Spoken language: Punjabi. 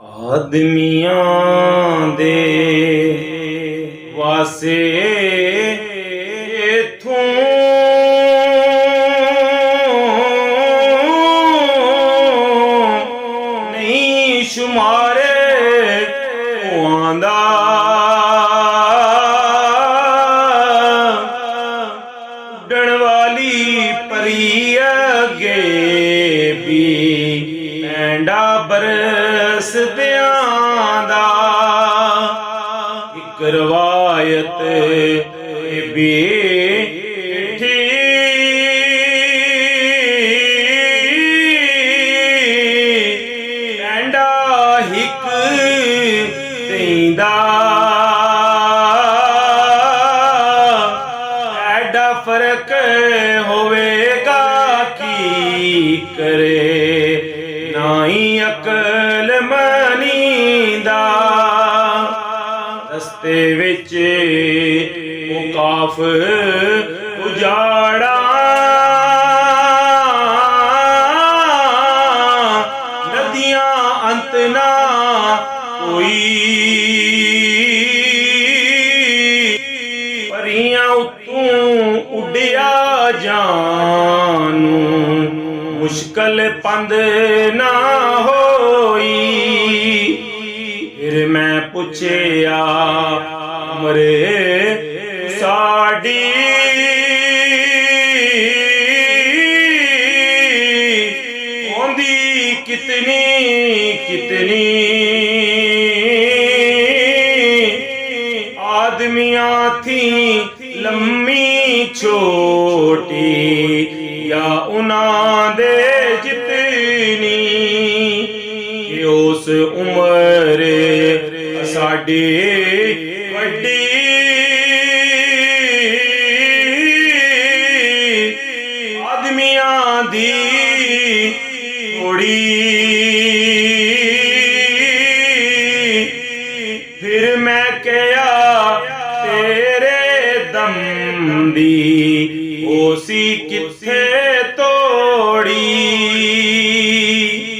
ਆਦਮੀਆਂ ਦੇ ਵਾਸੇ ਇਥੋਂ ਨਹੀਂ ਸ਼ੁਮਾਰੇ ਆਂਦਾ ਉੱਡਣ ਵਾਲੀ ਪਰੀ ਅੱਗੇ ਵੀ ਪੈਂਡਾ ਬਰਸਦਿਆਂ ਦਾ ਇੱਕ ਰਵਾਇਤ ਬੇਠੀ ਪੈਂਡਾ ਹਿੱਕ ਦੇਂਦਾ ਐਡਾ ਫਰਕ ਹੋਵੇਗਾ ਕੀ ਕਰੇ ਨਾਹੀਂ ਅਕਲ ਮਨੀਂਦਾ। ਰਸਤੇ ਵਿੱਚ ਮੁਕਾਫ ਉਜਾੜਾ ਨਦੀਆਂ ਅੰਤ ਨਾ ਕੋਈ ਪਰੀਆਂ ਉੱਤੋਂ ਉੱਡਿਆ ਜਾਨੂੰ ਮੁਸ਼ਕਲ ਪੰਦ ਨਾ ਹੋਈ। ਫਿਰ ਮੈਂ ਪੁੱਛਿਆ ਮਰੇ ਸਾਡੀ ਹੋਂਦੀ ਕਿਤਨੀ ਕਿਤਨੀ ਆਦਮੀਆਂ थी लम्मी छोटी या उन्हां दे जितनी कि उस उम्र साडी वड्डी आदमियां दी थोड़ी। फिर मैं कहा तेरे दम दी ओसी किथे